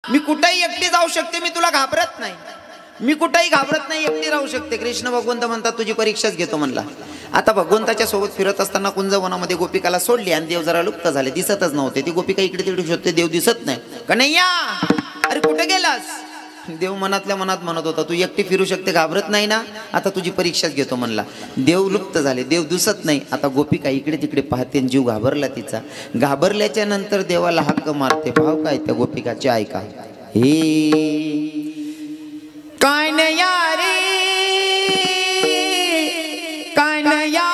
मी कुठेही एकटी जाऊ शकते, मी तुला घाबरत नाही, मी कुठेही घाबरत नाही, एकटी राहू शकते. कृष्ण भगवंत म्हणतात तुझी परीक्षाच घेतो म्हणला. आता भगवंताच्या सोबत फिरत असताना कुंजवनामध्ये गोपिकाला सोडली आणि देव जरा लुप्त झाले, दिसतच नव्हते. ती गोपिका इकडे तिकडे शोधते, देव दिसत नाही. कन्हैया अरे कुठे गेलास? देव मनातल्या मनात म्हणत होता तू एकटी फिरू शकते, घाबरत नाही ना, आता तुझी परीक्षाच घेतो म्हणला. देव लुप्त झाले, देव दिसत नाही. आता गोपिका इकडे तिकडे पाहते, जीव घाबरला तिचा. घाबरल्याच्या नंतर देवाला हक्क मारते. भाव काय त्या गोपिकाचे ऐका. हे कान्हैया रे कान्हैया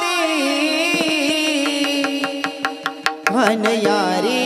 रे कान्हैया रे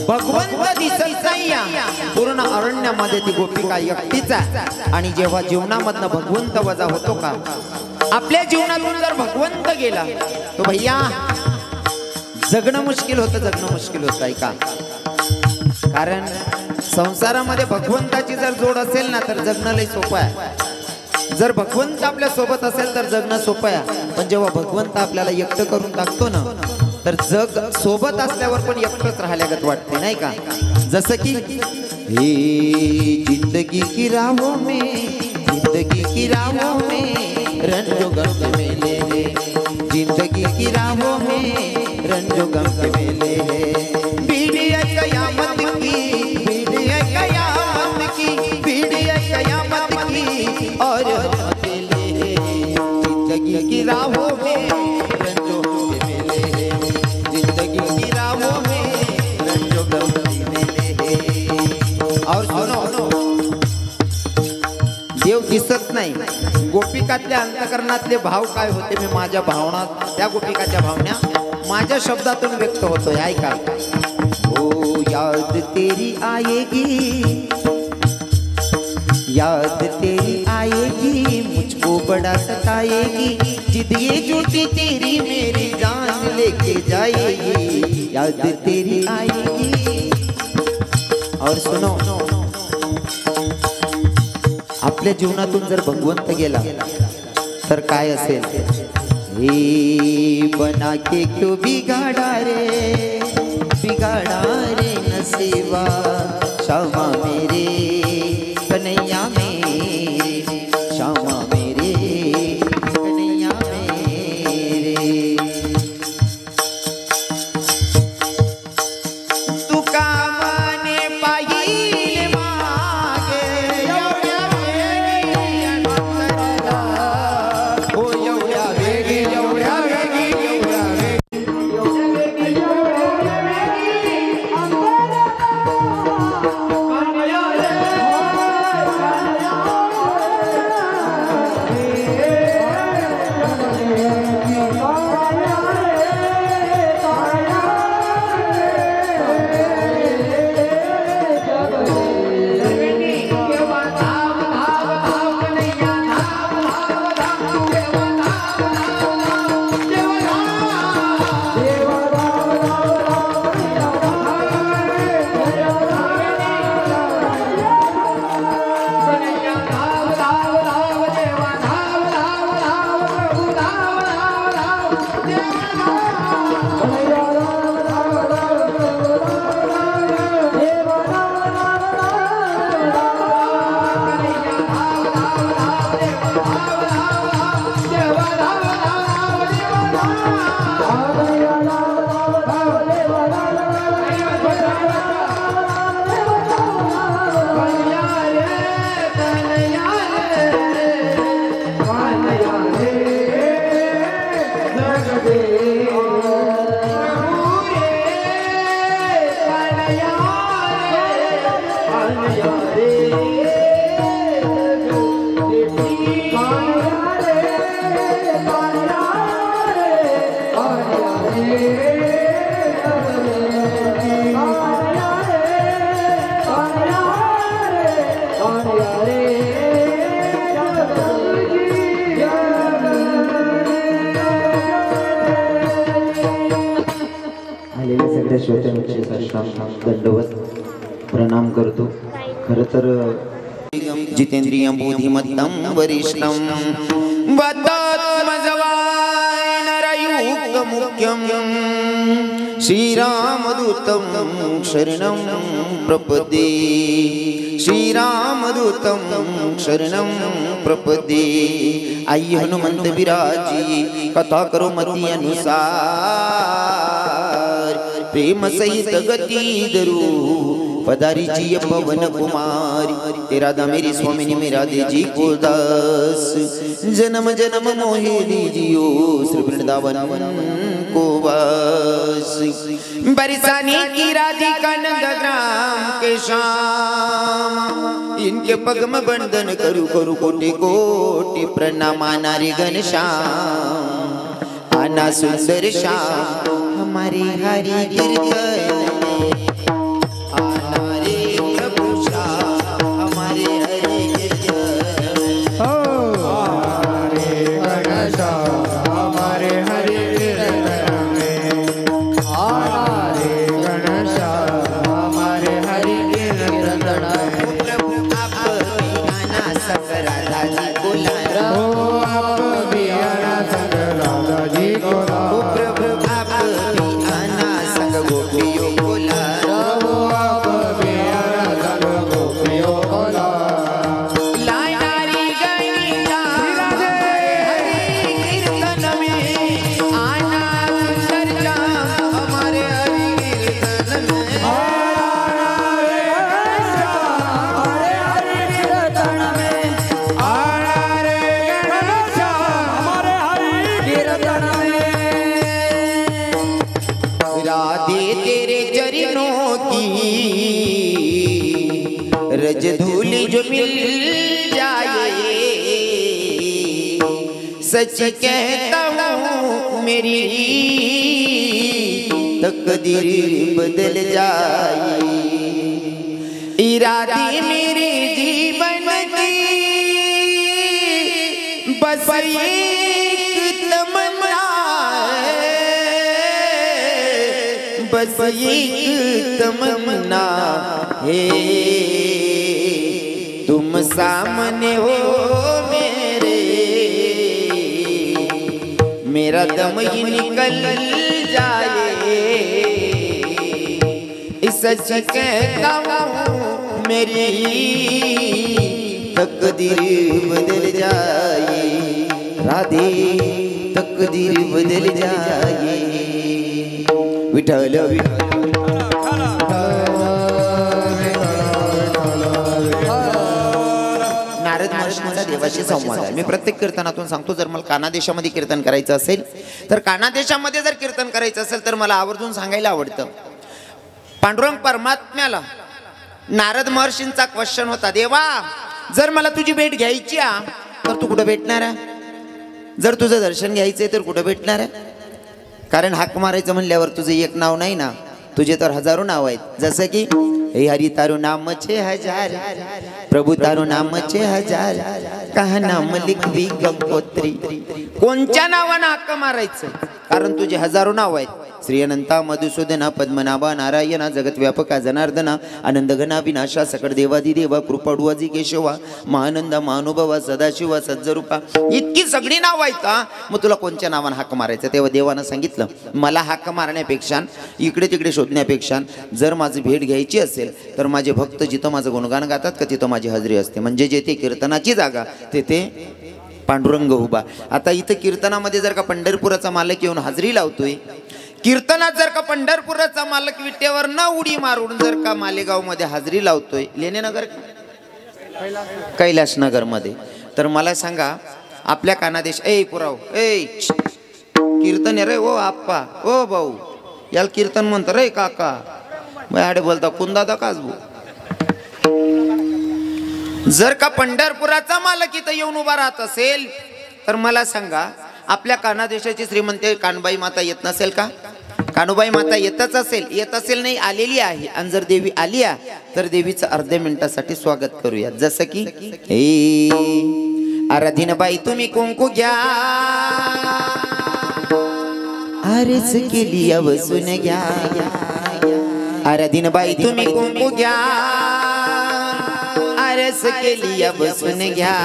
भगवंत दिसत नाही पूर्ण अरण्यामध्ये ती गोपिका एकटीचा. आणि जेव्हा जीवनामधनं भगवंत वजा होतो का, आपल्या जीवनातून जर भगवंत गेला तो भैया जगणं मुश्किल होतं, जगणं मुश्किल होतं. ऐका, कारण संसारामध्ये भगवंताची जर जोड असेल ना तर जगणं लई सोपं आहे. जर भगवंत आपल्या सोबत असेल तर जगणं सोपं आहे. पण जेव्हा भगवंत आपल्याला एकटं करून टाकतो ना तर जग सोबत असल्यावर पण एकटंच राहिल्यागत वाटते, नाही का. जसं की हे जिंदगी की राहों में, जिंदगी की राहों में रंजो गम मेले है, जिंदगी की राहों में रंजो गम मेले है. बीड़ी है कयामत की, बीड़ी है कयामत की, बीड़ी है कयामत की और अकेले है. जिंदगी की राहों में रंजो गम मेले है, जिंदगी की राहों में रंजो गम मेले है. और सुनो, देव दिसत नाही. गोपिकातल्या अंतकरणातले भाव काय होते, मी माझ्या भावना त्या गोपिकाच्या भावना माझ्या शब्दातून व्यक्त होतोय, ऐका। ओ याद तेरी आएगी, याद तेरी आएगी, मुझको बड़ा सताएगी, जिद ये झूठी तेरी मेरी जान लेके जाएगी, याद तेरी आएगी। और सुनो, आपल्या जीवनातून जर भगवंत गेला तर काय असेल? हे बना के क्यों बिगाड़ा रे, बिगाड़ा रे नसीबा, शामा मेरे कन्हैया मेरे, शामा मेरे कन्हैया मेरे। तू का माने पाहिल मागे, एवढ्या वेगी अंतरला, हो एवढ्या वेगी, एवढ्या वेगी, एवढ्या वेगी, एवढ्या वेगी अंतरला। दंडवत प्रणाम करतो। खरं तर जितेंद्रिय बुद्धिमत्तम वरिष्ठम नरयुक्त मुख्यम श्रीरामदूतं शरणं प्रपद्ये, श्रीरामदूतं शरणं प्रपद्ये। आई हनुमंत विराजी कथा करो मती अनुसार, प्रेम सहित गती धरू पधारी जी पवन कुमारी, तेरा दा मेरी स्वामिनी मेरा दे जी को दास, जन्म जन्म मोहे दीजियो श्री वृंदावन को वास। बरसाने की राधिका नंदग्राम के श्याम, इनके पग में बंधन करू करू कोटि कोटि प्रणाम। आना रे घनश्याम, आना सुंदर श्याम, हमारे हरि कीर्तन में आना रे प्रभु श्याम, हमारे हरि कीर्तन में। हरे घनश्याम हमारे हरि कीर्तन में, हरे घनश्याम हमारे हरि कीर्तन में। प्रभु आप भी आना संग राधा जी को लाना, ओ आप भी आना संग राधा जी को लाना, प्रभु आप भी आना संग गोपियों को लाना, ओ आप भी आना संग गोपियों को लाना। लाना रे गणिता हरि कीर्तन में, आना सुंदर श्याम, हमारे हरि कीर्तन में। राधे तेरे चरणों की रज धूलि जो मिल जाए, सच कहता हूँ मेरी तकदीर बदल जाए। इरादे मेरे जीवन की बस एक तमन्ना है, बस एक तमन्ना है, तुम सामने हो मेरे, मेरा दम ही निकल जाए। सच कहता हूँ मेरी तकदीर बदल जाए, राधे तकदीर बदल जाए। विठ्ठल नारद महर्षींचा देवाशी संवाद आहे। मी प्रत्येक कीर्तनातून सांगतो, जर मला कानादेशामध्ये कीर्तन करायचं असेल तर कानादेशामध्ये जर कीर्तन करायचं असेल तर मला आवर्जून सांगायला आवडतं। पांडुरंग परमात्म्याला नारद महर्षींचा क्वेश्चन होता, देवा जर मला तुझी भेट घ्यायची तर तू कुठं भेटणार आहे? जर तुझं दर्शन घ्यायचंय तर कुठं भेटणार आहे? कारण हाक मारायचं म्हणल्यावर तुझं एक नाव नाही ना, तुझे तर हजारो नाव आहेत। जसं की हे हरी तारू नामचे हजार, प्रभू तारू नामचे हजार, कहा नाम लिखवी गंगोत्री। कोणत्या नावानं हाक मारायचं? कारण तुझे हजारो नाव आहेत। श्री अनंता मधुसूदना पद्मनाभा नारायणा जगत व्यापका जनार्दना आनंद घना विनाशा सकळ देवादिदेवा कृपाडुवाजी केशवा महानंदा महानुभवा सदाशिवा सज्जरूपा, इतकी सगळी नाव आहेत। मग तुला कोणत्या नावानं हाक मारायचं? तेव्हा देवानं सांगितलं, मला हाक मारण्यापेक्षा इकडे तिकडे शोधण्यापेक्षा जर माझी भेट घ्यायची असेल तर माझे भक्त जिथं माझं गुणगान गातात का तिथं माझी हजेरी असते। म्हणजे जेथे कीर्तनाची जागा तेथे पांडुरंग उभा। आता इथं कीर्तनामध्ये जर का पंढरपुराचा मालक येऊन हजेरी लावतोय, कीर्तनात जर का पंढरपुराचा मालक विटेवर न उडी मारून जर का मालेगाव मध्ये हजेरी लावतोय, लेनेनगर कैलासनगर मध्ये, तर मला सांगा आपल्या कानादेश पुराव कीर्तन आहे रे ओ आप्पा ओ भाऊ, याला कीर्तन म्हणतो रे काका, आडे बोलता कोण दादा काजबू। जर का पंढरपुराचा मालक इथं येऊन उभा राहत असेल तर मला सांगा आपल्या कानादेशाची श्रीमंत कानबाई माता येत नसेल का? कानुबाई माता येतच असेल, येत असेल नाही आलेली आहे। आणि जर देवी आली तर देवीचं अर्ध्या मिनिटासाठी स्वागत करूया। जसं की आराधीनबाई तुम्ही कुंकू घ्या, आरस केली बसून घ्या, आराधीनबाई तुम्ही कुंकू घ्या, आरस केली बसून घ्या।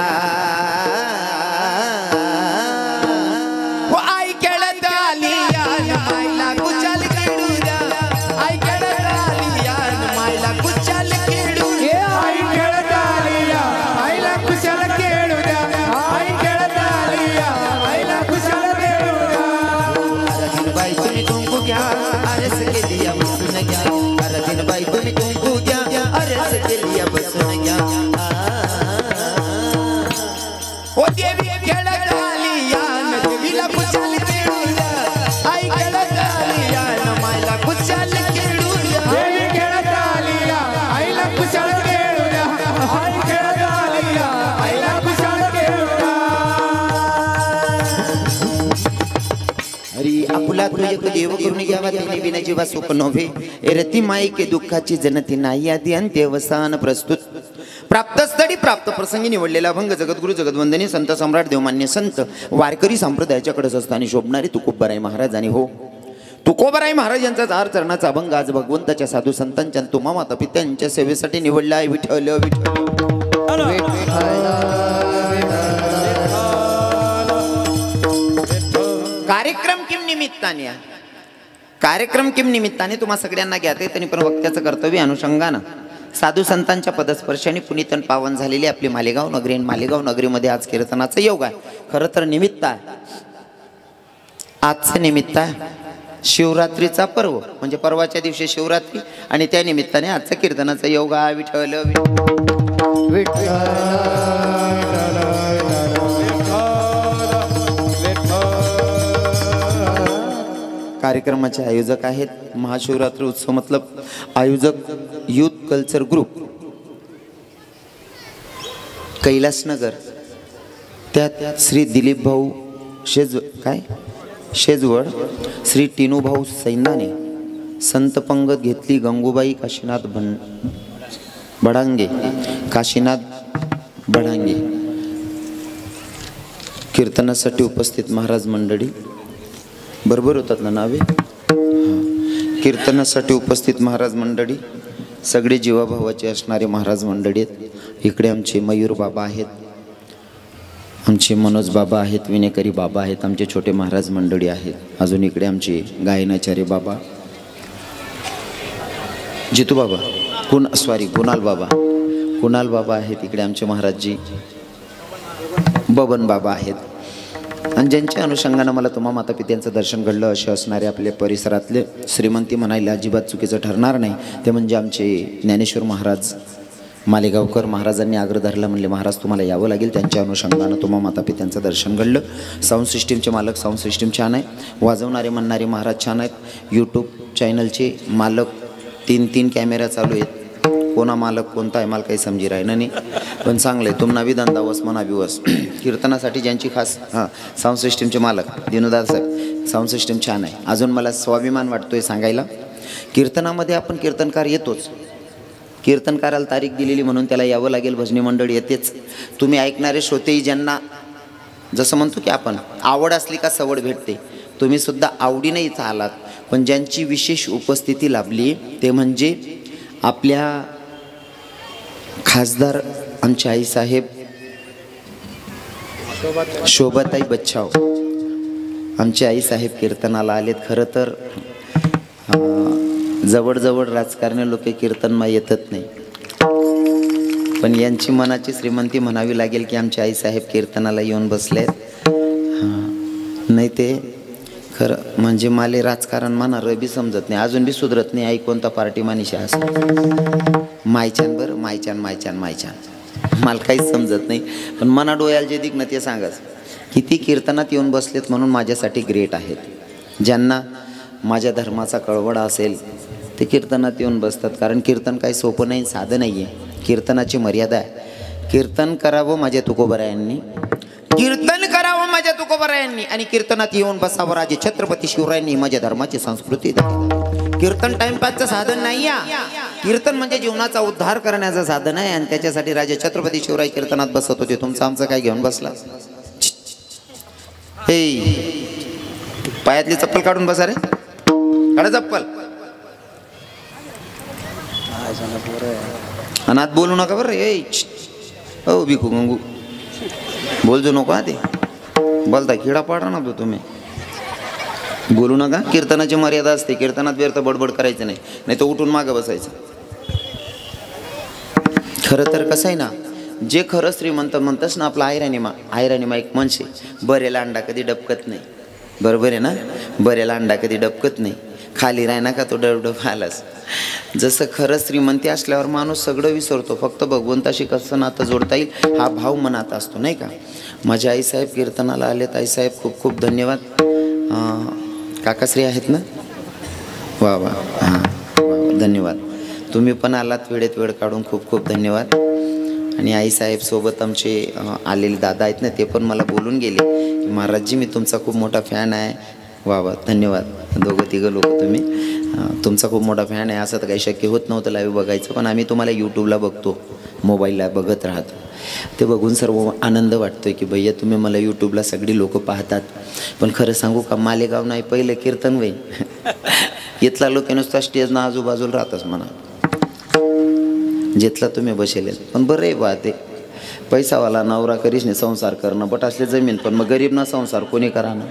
देव करून घ्यावा त्यांनी बिना जीवा सुख नव्हे, रती माई के दुःखाची जनती नाही आदी अंत्यवसान प्रस्तुत। प्राप्त स्थळी प्राप्त प्रसंगी निवडलेला भंग जगद्गुरु जगदवंदनी संत सम्राट देवमान्य संत वारकरी संप्रदायाच्या कडस असताना शोभणारे तुकोबराय महाराज आणि हो तुकोबराय महाराज यांचा 4 चरणाचा अभंग आज भगवंताच्या साधू संतांच्या तुम्हा माता पित्यांच्या सेवेसाठी निवडला आहे। विठ्ठल कार्यक्रम किम निमित्ताने, कार्यक्रम किम निमित्ताने तुम्हा सगळ्यांना ज्ञात आहे, तरी पण वक्त्याचं कर्तव्य अनुषंगानं साधू संतांच्या पदस्पर्शाने पुनीतन पावन झालेली आपली मालेगाव नगरी, मालेगाव नगरीमध्ये आज कीर्तनाचं योग आहे। खरं तर निमित्त आहे, आजचं निमित्त आहे शिवरात्रीचा पर्व, म्हणजे परवाच्या दिवशी शिवरात्री आणि त्या निमित्ताने आजचं कीर्तनाचं योग आहे। विठ्ठल कार्यक्रमाचे आयोजक आहेत महाशिवरात्री उत्सव मतलब आयोजक यूथ कल्चर ग्रुप कैलासनगर, त्यात श्री दिलीप भाऊ शेजवड, श्री टिनू भाऊ सैंदाने, संत पंगत घेतली गंगूबाई काशीनाथ बडांगे, काशीनाथ बडांगे. कीर्तनासाठी उपस्थित महाराज मंडळी, बरोबर होतात ना नावे? कीर्तनासाठी उपस्थित महाराज मंडळी, सगळे जीवाभावाचे असणारे महाराज मंडळी आहेत. इकडे आमचे मयूर बाबा आहेत, आमचे मनोज बाबा आहेत, विनेकरी बाबा आहेत, आमचे छोटे महाराज मंडळी आहेत. अजून इकडे आमचे गायनाचार्य बाबा, जितू बाबा, कुणाल बाबा आहेत. इकडे आमचे महाराजजी बबन बाबा आहेत. आणि ज्यांच्या अनुषंगानं मला तुम्हा माता पित्यांचं दर्शन घडलं असे असणारे आपल्या परिसरातले श्रीमंती म्हणायला अजिबात चुकीचं ठरणार नाही, ते म्हणजे आमचे ज्ञानेश्वर महाराज मालेगावकर महाराजांनी आग्रह धरला, म्हणले महाराज तुम्हाला यावं लागेल. त्यांच्या अनुषंगानं तुम्हा माता पित्यांचं दर्शन घडलं. साऊंड सिस्टीमचे मालक, साऊंड सिस्टीम छान आहे, वाजवणारे म्हणणारे महाराज छान आहेत. यूट्यूब चॅनलचे मालक, 3 कॅमेरा चालू आहेत. कोणा मालक कोणता आहे मला काही समजी राहिलं नाही, पण चांगलं आहे. तुम्हाला धंदा वस म्हणा विवस. कीर्तनासाठी ज्यांची खास साऊंड सिस्टीमचे मालक दिनोदार साहेब, साऊंड सिस्टीम छान आहे. अजून मला स्वाभिमान वाटतोय सांगायला, कीर्तनामध्ये आपण कीर्तनकार येतोच. कीर्तनकाराला तारीख दिलेली म्हणून त्याला यावं लागेल. भजनी मंडळ येतेच. तुम्ही ऐकणारे श्रोतेही ज्यांना जसं म्हणतो की आपण आवड असली का सवड भेटते, तुम्ही सुद्धा आवडीने इथं आलात. पण ज्यांची विशेष उपस्थिती लाभली ते म्हणजे आपल्या खासदार आमचे आईसाहेब शोभाताई बच्छाव, आमचे आईसाहेब कीर्तनाला आलेत. खरं तर जवळजवळ राजकारणी लोक कीर्तनमा येतच नाही, पण यांची मनाची श्रीमंती म्हणावी लागेल की आमचे आईसाहेब कीर्तनाला येऊन बसलेत. नाही ते खरं म्हणजे माले राजकारण म्हणा रबी समजत नाही, अजून बी सुधरत नाही. आई कोणता पार्टी मानिशी असं मायच्यान बरं, मायच्यान मला काहीच समजत नाही. पण मना डोळ्याला जे दिग ना ते सांगाच. किती कीर्तनात येऊन बसलेत म्हणून माझ्यासाठी ग्रेट आहेत. ज्यांना माझ्या धर्माचा कळवळा असेल ते कीर्तनात येऊन बसतात. कारण कीर्तन काही सोपं नाही, साधं नाही आहे. कीर्तनाची मर्यादा आहे. कीर्तन करावं माझ्या तुकोबरायांनी, कीर्तन करावं माझ्या तुकोबरायांनी, आणि कीर्तनात येऊन बसावं राजे छत्रपती शिवरायांनी. माझ्या धर्माची संस्कृती. कीर्तन टाइमपासचं साधन नाही आहे. कीर्तन म्हणजे जीवनाचा उद्धार करण्याचं साधन आहे. आणि त्याच्यासाठी राजे छत्रपती शिवराय कीर्तनात बसत होते. तुमचं आमचं काय घेऊन बसला? हे पायातली चप्पल काढून बसा रे, काढा चप्पल. अनाथ बोलू नका बरं. हो भिकू गंगू बोलजो नको. ते बोलता किडा पाडा ना तुम्ही, बोलू नका. कीर्तनाची मर्यादा असते. कीर्तनात व्यर्थ बडबड करायचं नाही, नाही तर उठून मागं बसायचं. खरं तर कसं आहे ना, जे खरं श्रीमंत म्हणतस ना आपला आयराणीमा एक मनशे, बरेला अंडा कधी डबकत नाही. बरोबर आहे ना, बरेला अंडा कधी डबकत नाही. खाली राहिना का तो डबडब आलास. जसं खरं श्रीमंती असल्यावर माणूस सगळं विसरतो, फक्त भगवंताशी कसं नातं जोडता येईल हा भाव मनात असतो, नाही का. माझे आईसाहेब कीर्तनाला आलेत. आईसाहेब खूप खूप धन्यवाद. काकाश्री आहेत ना, वा वा, हां धन्यवाद. तुम्ही पण आलात वेळेत वेळ काढून, खूप खूप धन्यवाद. आणि आईसाहेब सोबत आमचे आलेले दादा आहेत ना, ते पण मला बोलून गेले की महाराजजी मी तुमचा खूप मोठा फॅन आहे. वा वा धन्यवाद. 2-3 लोक तुम्ही, तुमचा खूप मोठा फॅन आहे. असं तर काही शक्य होत नव्हतं लाईव्ह बघायचं, पण आम्ही तुम्हाला यूट्यूबला बघतो, मोबाईलला बघत राहतो. ते बघून सर्व आनंद वाटतोय की भैया तुम्ही मला यूट्यूबला सगळी लोक पाहतात. पण खरं सांगू का, मालेगाव नाही पहिलं कीर्तन वय इथला लोक नुसता स्टेजना आजूबाजूला राहतच म्हणा, जिथला तुम्ही बसेल. पण बरं आहे बा, ते पैसावाला नवरा करीच नाही संसार करणं, बट असले जमीन. पण मग गरीब ना संसार कोणी करा ना.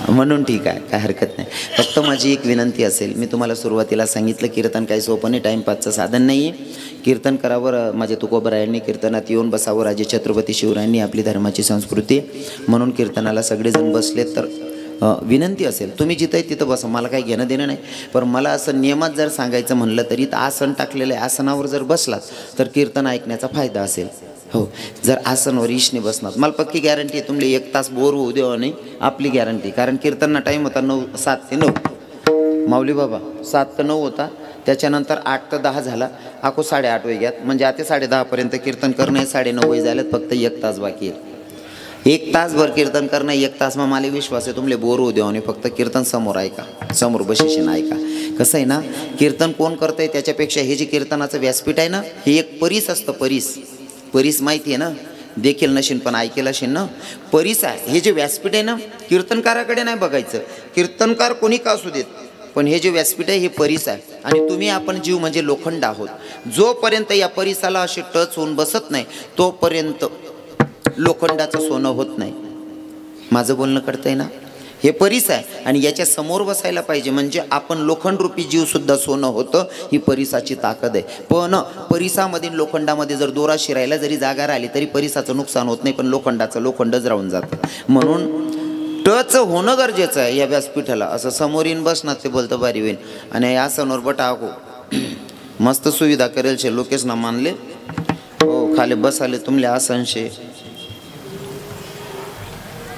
म्हणून ठीक आहे, काय हरकत नाही. फक्त माझी एक विनंती असेल, मी तुम्हाला सुरुवातीला सांगितलं कीर्तन काही सोपं नाही, टाईमपासचं साधन नाही आहे. कीर्तन करावं माझ्या तुकोबरायांनी, कीर्तनात येऊन बसावं राजे छत्रपती शिवरायांनी. आपली धर्माची संस्कृती म्हणून कीर्तनाला सगळेजण बसलेत. तर विनंती असेल तुम्ही जिथं आहे तिथं बसा, मला काही घेणं देणं नाही. पण मला असं नियमात जर सांगायचं म्हणलं तरी तर आसन टाकलेलं आहे, आसनावर जर बसलात तर कीर्तन ऐकण्याचा फायदा असेल. हो, जर आसनवर ईशने बसणार मला पक्की गॅरंटी आहे तुमले 1 तास बोर होऊ देवा नाही, आपली गॅरंटी. कारण कीर्तनना टाईम होता 7 ते 9, माऊली बाबा 7 ते 9 होता. त्याच्यानंतर 8 ते 10 झाला, आखो 8:30 वाजल्यात. म्हणजे आता 10:30 पर्यंत कीर्तन करणं, 9:30 वय झाल्यात, फक्त 1 तास बाकी आहे. एक तासभर कीर्तन करणं, एक तास मग मला विश्वास आहे तुमले बोर होऊ देऊ आणि फक्त कीर्तन समोर ऐका, समोर बशीशीन ऐका. कसं आहे ना, कीर्तन कोण करतंय त्याच्यापेक्षा हे जे कीर्तनाचं व्यासपीठ आहे ना, हे एक परीस असतं. परीस माहिती आहे ना, देखील नशीन पण ऐकेल असेल ना, परीस आहे. हे जे व्यासपीठ आहे ना, कीर्तनकाराकडे नाही बघायचं, कीर्तनकार कोणी का असू देत, पण हे जे व्यासपीठ आहे हे परीस आहे. आणि तुम्ही आपण जीव म्हणजे लोखंड आहोत. जोपर्यंत या परीसाला अशी टच होऊन बसत नाही तोपर्यंत लोखंडाचं सोनं होत नाही. माझं बोलणं कळतंय ना, हे परीस आहे आणि याच्या समोर बसायला पाहिजे, म्हणजे आपण लोखंडरूपी जीव सुद्धा सोनं होतं. ही परीसाची ताकद आहे. पण परीसामधील लोखंडामध्ये जर दोरा शिरायला जरी जागा राहिली तरी परीसाचं नुकसान होत नाही, पण लोखंडच राहून जातं. म्हणून टच होणं गरजेचं आहे या व्यासपीठाला. असं समोर येऊन बसणार ते बोलतं बारी होईन आणि या सणवर बटाको मस्त सुविधा करेल शे. लोकेश ना मानले हो, खाली बसाले तुमले आसनशे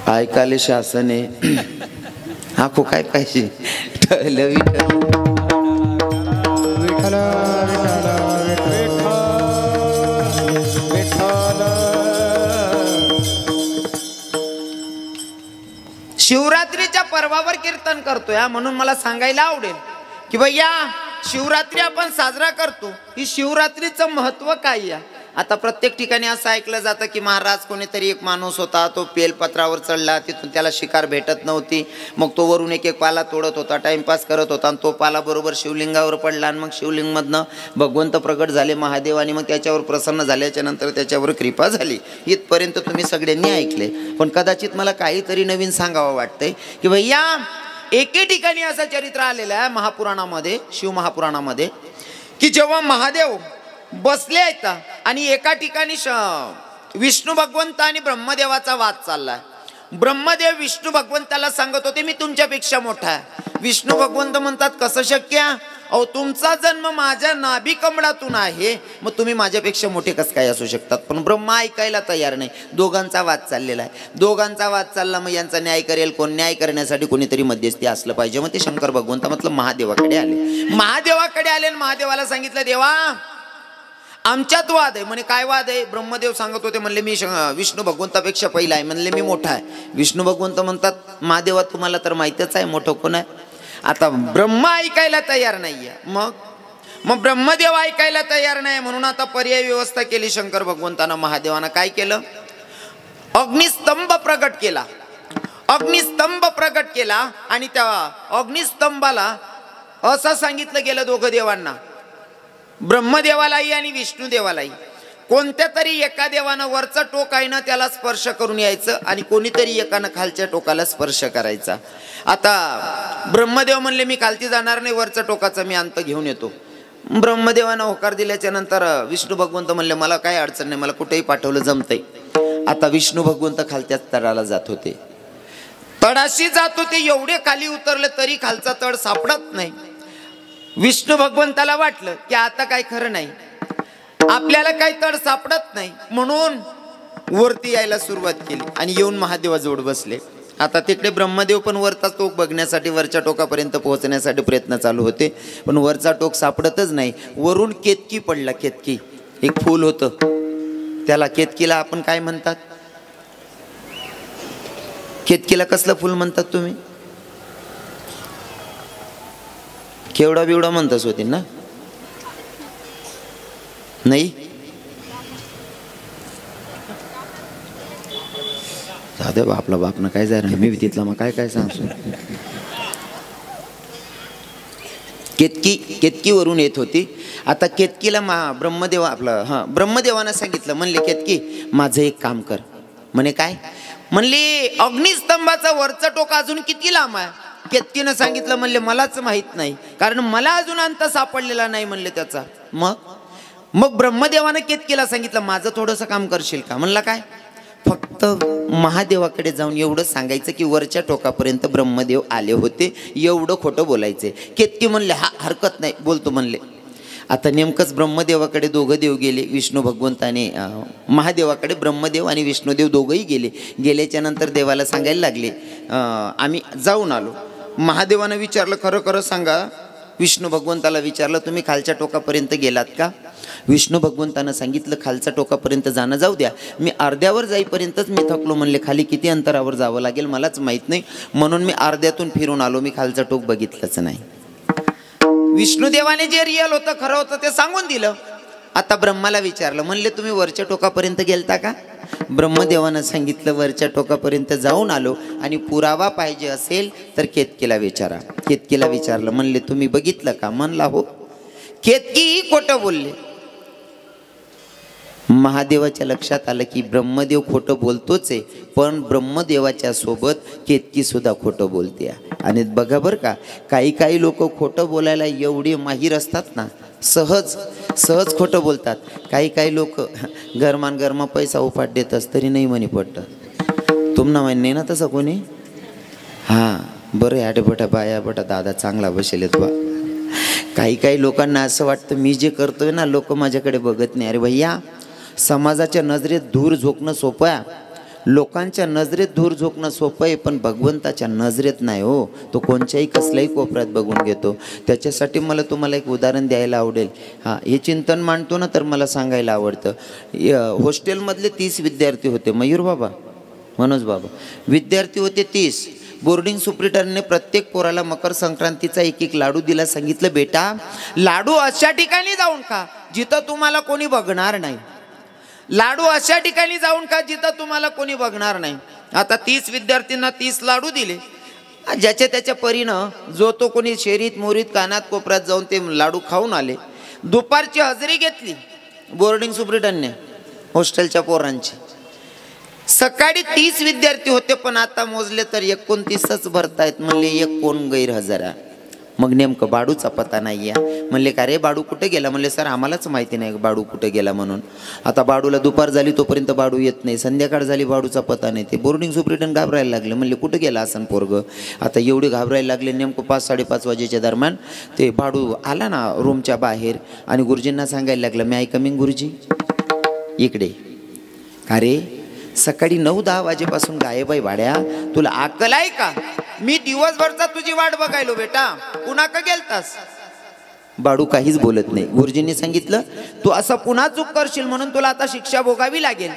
ऐकाले शासने आखो काय पाहिजे विठ्ठल विठ्ठल विठ्ठल. शिवरात्रीच्या पर्वावर कीर्तन करतोय म्हणून मला सांगायला आवडेल की भैया शिवरात्री आपण साजरा करतो, ही शिवरात्रीचं महत्व काय आहे. आता प्रत्येक ठिकाणी असं ऐकलं जातं की महाराज कोणीतरी एक माणूस होता, तो बेलपत्रावर चढला, तिथून त्याला शिकार भेटत नव्हती, मग तो वरून एक एक पाला तोडत होता, टाइमपास करत होता आणि तो पाला बरोबर शिवलिंगावर पडला आणि मग शिवलिंगमधनं भगवंत प्रगट झाले महादेव आणि मग त्याच्यावर प्रसन्न झाल्याच्या नंतर त्याच्यावर कृपा झाली. इथपर्यंत तुम्ही सगळ्यांनी ऐकले, पण कदाचित मला काहीतरी नवीन सांगावं वाटतंय की भैया एके ठिकाणी असं चरित्र आलेलं आहे महापुराणामध्ये, शिव महापुराणामध्ये, की जेव्हा महादेव बसले आहेत आणि एका ठिकाणी विष्णू भगवंत आणि ब्रह्मदेवाचा वाद चाललाय. ब्रह्मदेव विष्णू भगवंताला सांगत होते मी तुमच्यापेक्षा मोठा आहे. विष्णू भगवंत म्हणतात कसं शक्य, अहो तुमचा जन्म माझ्या नाभी कमळातून आहे, मग तुम्ही माझ्यापेक्षा मोठे कसं काय असू शकतात. पण ब्रह्मा ऐकायला तयार नाही. दोघांचा वाद चाललेला आहे, दोघांचा वाद चालला. मग यांचा न्याय करेल कोण, न्याय करण्यासाठी कोणीतरी मध्यस्थी असलं पाहिजे. मग ते शंकर भगवंत मतलब महादेवाकडे आले. महादेवाकडे आले आणि महादेवाला सांगितलं देवा आमच्यात वाद आहे. म्हणे काय वाद आहे. ब्रह्मदेव सांगत होते, म्हणले मी विष्णू भगवंतापेक्षा पहिला आहे, म्हणले मी मोठा आहे. विष्णू भगवंत म्हणतात महादेवा तुम्हाला तर माहितच आहे मोठं कोण आहे. आता ब्रह्मा ऐकायला तयार नाहीये. मग ब्रह्मदेव ऐकायला तयार नाही म्हणून आता पर्याय व्यवस्था केली शंकर भगवंतानं. महादेवानं काय केलं, अग्निस्तंभ प्रगट केला. अग्निस्तंभ प्रगट केला आणि त्या अग्निस्तंभाला असं सांगितलं गेलं दोघं देवांना, ब्रह्मदेवालाही आणि विष्णुदेवालाही, कोणत्या तरी एका देवानं वरचं टोक आहे ना त्याला स्पर्श करून यायचं आणि कोणीतरी एकानं खालच्या टोकाला स्पर्श करायचा. आता ब्रह्मदेव म्हणले मी खालती जाणार नाही, वरच्या टोकाचा मी अंत घेऊन येतो. ब्रह्मदेवानं होकार दिल्याच्या नंतर विष्णू भगवंत म्हणले मला काय अडचण नाही, मला कुठेही पाठवलं जमतंय. आता विष्णू भगवंत खालत्याच तळाला जात होते, तळाशी जात होते. एवढे खाली उतरले तरी खालचा तळ सापडत नाही. विष्णू भगवंताला वाटलं की आता काय खरं नाही, आपल्याला काही तड सापडत नाही, म्हणून वरती यायला सुरुवात केली आणि येऊन महादेवाजवळ बसले. आता तिकडे ब्रह्मदेव पण वरचा टोक बघण्यासाठी वरच्या टोकापर्यंत पोहोचण्यासाठी प्रयत्न चालू होते, पण वरचा टोक सापडतच नाही. वरून केतकी पडला. केतकी एक फूल होतं, त्याला केतकीला आपण काय म्हणतात, केतकीला कसलं फुल म्हणतात तुम्ही, केवढा बिवडा म्हणतास होती ना, नाही साधे आपला बापनं काय जाय मी तिथला मग काय सांगतो. केतकीवरून येत होती. आता केतकीला ब्रह्मदेव ब्रह्मदेवानं सांगितलं, म्हणले केतकी माझं एक काम कर. म्हणे काय, म्हणले अग्निस्तंभाचं वरचं टोक अजून किती लांब आहे. केतकीनं सांगितलं, म्हणले मलाच माहित नाही, कारण मला अजून अंत सापडलेला नाही म्हणले त्याचा. मग ब्रह्मदेवानं केतकीला सांगितलं माझं थोडंसं काम करशील का. म्हणला काय, फक्त महादेवाकडे जाऊन एवढं सांगायचं की वरच्या टोकापर्यंत ब्रह्मदेव आले होते, एवढं खोटं बोलायचे. केतकी म्हणले हा हरकत नाही, बोलतो म्हणले. आता नेमकंच ब्रह्मदेवाकडे दोघं देव गेले, विष्णू भगवंत आणि महादेवाकडे ब्रह्मदेव आणि विष्णुदेव दोघंही गेले. गेल्याच्या नंतर देवाला सांगायला लागले आम्ही जाऊन आलो. महादेवानं विचारलं खरं खरं सांगा विष्णू भगवंताला विचारलं तुम्ही खालच्या टोकापर्यंत गेलात का? विष्णू भगवंतानं सांगितलं खालच्या टोकापर्यंत जाणं जाऊ द्या, मी अर्ध्यावर जाईपर्यंतच मी थकलो. म्हणले खाली किती अंतरावर जावं लागेल मलाच माहीत नाही, म्हणून मी अर्ध्यातून फिरून आलो, मी खालचं टोक बघितलंच नाही. विष्णुदेवाने जे रिअल होतं खरं होतं ते सांगून दिलं. आता ब्रह्माला विचारलं, म्हणले तुम्ही वरच्या टोकापर्यंत गेलता का? ब्रह्मदेवानं सांगितलं वरच्या टोकापर्यंत जाऊन आलो, आणि पुरावा पाहिजे असेल तर केतकीला विचारा. केतकीला विचारलं, म्हणले तुम्ही बघितलं का? म्हणला हो. केतकीही खोटं बोलले. महादेवाच्या लक्षात आलं की ब्रह्मदेव खोटं बोलतोच आहे, पण ब्रह्मदेवाच्या सोबत केतकी सुद्धा खोटं बोलते. आणि बघा बरं का, काही काही लोक खोटं बोलायला एवढे माहीर असतात ना, सहज सहज खोटं बोलतात. काही काही लोक गरमा पैसा उपाट देतात तरी नाही म्हणे पडतं. तुम्हाला माहिती नाही ना तसं कोणी? हां बरं, आटे बटा बाया बटा दादा चांगला बसेलेत बा. काही काही लोकांना असं वाटतं मी जे करतोय ना लोक माझ्याकडे बघत नाही. अरे भैया, समाजाच्या नजरेत धूर झोकणं सोपं आहे, लोकांच्या नजरेत धूर झोकणं सोपं आहे, पण भगवंताच्या नजरेत नाही हो. तो कोणत्याही कसल्याही कोपऱ्यात बघून घेतो. त्याच्यासाठी मला तुम्हाला एक उदाहरण द्यायला आवडेल. हां, हे चिंतन मांडतो ना तर मला सांगायला आवडतं. हॉस्टेलमधले 30 विद्यार्थी होते. मयूर बाबा, मनोज बाबा, विद्यार्थी होते 30. बोर्डिंग सुप्रिटेंडंटने प्रत्येक पोराला मकर संक्रांतीचा एक लाडू दिला. सांगितलं बेटा, लाडू अशा ठिकाणी जाऊन खा जिथं तुम्हाला कोणी बघणार नाही. लाडू अशा ठिकाणी जाऊन खा जिथं तुम्हाला कोणी बघणार नाही. आता 30 विद्यार्थ्यांना 30 लाडू दिले. ज्याच्या त्याच्या परीनं जो तो कोणी शेरीत मोरीत कानात कोपऱ्यात जाऊन ते लाडू खाऊन आले. दुपारची हजेरी घेतली बोर्डिंग सुप्रिटेंडंटने हॉस्टेलच्या पोरांची. सकाळी 30 विद्यार्थी होते, पण आता मोजले तर 29च भरतायत. म्हणले एक कोण गैरहजर आहे. मग नेमकं बाडूचा पत्ता नाही आहे. म्हणले का रे बाडू कुठे गेला? म्हणले सर आम्हालाच माहिती नाही बाडू कुठे गेला म्हणून. आता बाडूला दुपार झाली तोपर्यंत बाडू येत नाही, संध्याकाळ झाली बाडूचा पत्ता नाही. ते बोर्डिंग सुप्रिटेंडंट घाबरायला लागले. म्हणले कुठे गेला असन पोरग? आता एवढे घाबरायला लागले. नेमकं 5-5:30 वाजेच्या दरम्यान ते बाडू आला ना रूमच्या बाहेर आणि गुरुजींना सांगायला लागलं, मी आय कमिंग गुरुजी इकडे. का रे सकाळी 9-10 वाजेपासून गायब आहे भाड्या, तुला अक्कल आहे का? मी दिवसभरचा तुझी वाट बघायलो बेटा, पुन्हा का गेलतास? बाडू काहीच बोलत नाही. गुरुजींनी सांगितलं तू असं पुन्हा चूक करशील म्हणून तुला आता शिक्षा भोगावी लागेल.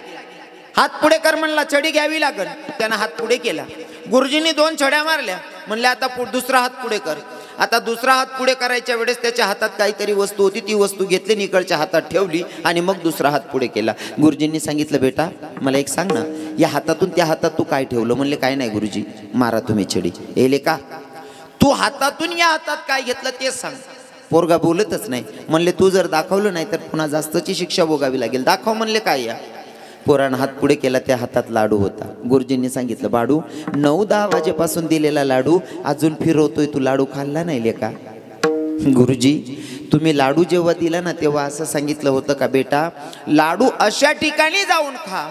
हात पुढे कर म्हणला, छडी घ्यावी लागेल. त्यानं हात पुढे केला. गुरुजींनी 2 छड्या मारल्या. म्हणले आता दुसरा हात पुढे कर. आता दुसरा हात पुढे करायच्या वेळेस त्याच्या हातात काहीतरी वस्तू होती, ती वस्तू घेतली, निकडच्या हातात ठेवली आणि मग दुसरा हात पुढे केला. गुरुजींनी सांगितलं बेटा मला एक सांग ना, या हातातून त्या हातात तू काय ठेवलं? म्हणले काय नाही गुरुजी. मारा तुम्ही छडी. एले का तू हातातून या हातात काय घेतलं ते सांग. पोरगा बोलतच नाही. म्हणले तू जर दाखवलं नाही तर पुन्हा जास्तची शिक्षा भोगावी लागेल. दाखव. म्हणले काय? या पोरानं हात पुढे केला, त्या हातात लाडू होता. गुरुजींनी सांगितलं बाडू 9-10 वाजेपासून दिलेला लाडू अजून फिरवतोय, तू लाडू खाल्ला नाही लेका? गुरुजी तुम्ही लाडू जेव्हा दिला ना तेव्हा असं सांगितलं होतं का बेटा, लाडू अशा ठिकाणी जाऊन खा,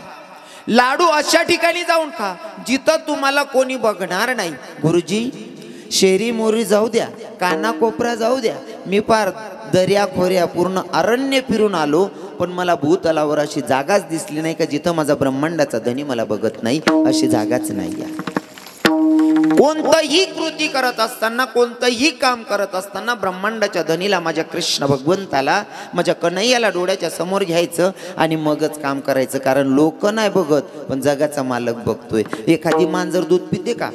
लाडू अशा ठिकाणी जाऊन खा जिथं तुम्हाला कोणी बघणार नाही. गुरुजी शेरी मोरी जाऊ द्या, कानाकोपरा जाऊ द्या, मी पार दर्या खोऱ्या पूर्ण अरण्य फिरून आलो, पण मला भूतलावर अशी जागाच दिसली नाही का जिथं माझा ब्रह्मांडाचा धनी मला बघत नाही. अशी जागाच नाही आहे. कोणतंही कृती करत असताना, कोणतंही काम करत असताना ब्रह्मांडाच्या धनीला, माझ्या कृष्ण भगवंताला, माझ्या कन्हैयाला डोळ्याच्या समोर घ्यायचं आणि मगच काम करायचं. कारण लोक नाही बघत पण जगाचा मालक बघतोय. एखादी मांजर दूध पिते का?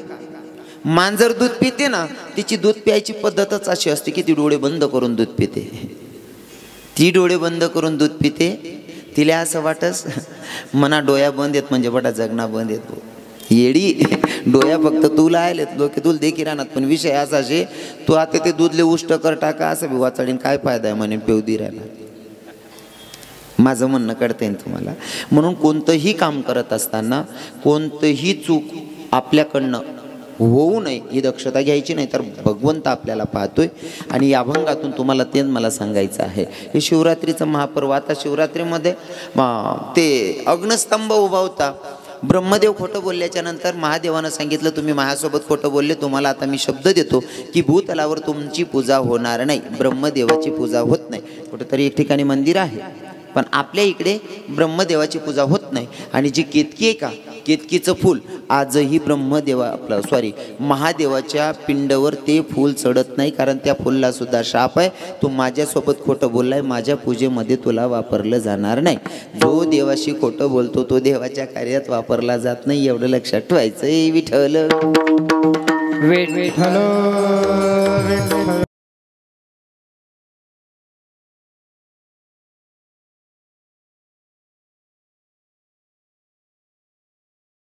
मांजर दूध पिते ना, तिची दूध प्यायची पद्धतच अशी असते की ती डोळे बंद करून दूध पिते. ती डोळे बंद करून दूध पिते. तिला असं वाटस मना डोया बंद येत म्हणजे बटा जगना बंद येतो. येडी डोया फक्त तुला आलेत लोक तुला देखी राहणार, पण विषय असा शे तू आता ते दूधले उष्ट कर टाका असं बी वाचाडीन काय फायदा आहे म्हणे पेवदी राहिला. माझं म्हणणं कळतंय तुम्हाला. म्हणून कोणतंही काम करत असताना कोणतंही चूक आपल्याकडनं होऊ नये ही दक्षता घ्यायची, नाही तर भगवंत आपल्याला पाहतोय. आणि या अभंगातून तुम्हाला तेच मला सांगायचं आहे. हे शिवरात्रीचं महापर्व. आता शिवरात्रीमध्ये ते अग्नस्तंभ उभा होता. ब्रह्मदेव खोटं बोलल्याच्या नंतर महादेवानं सांगितलं तुम्ही माझ्यासोबत खोटं बोलले, तुम्हाला आता मी शब्द देतो की भूतलावर तुमची पूजा होणार नाही. ब्रह्मदेवाची पूजा होत नाही. कुठेतरी एक ठिकाणी मंदिर आहे पण आपल्या इकडे ब्रह्मदेवाची पूजा होत होत नाही. आणि जी केतकी आहे का, केतकीचं फूल आजही ब्रह्मदेवा महादेवाच्या पिंडवर ते फूल चढत नाही, कारण त्या फुलला सुद्धा शाप आहे. तू माझ्यासोबत खोटं बोललाय, माझ्या पूजेमध्ये तुला वापरलं जाणार नाही. जो देवाशी खोटं बोलतो तो देवाच्या कार्यात वापरला जात नाही, एवढं लक्षात ठेवायचं. विठ्ठल विठ्ठल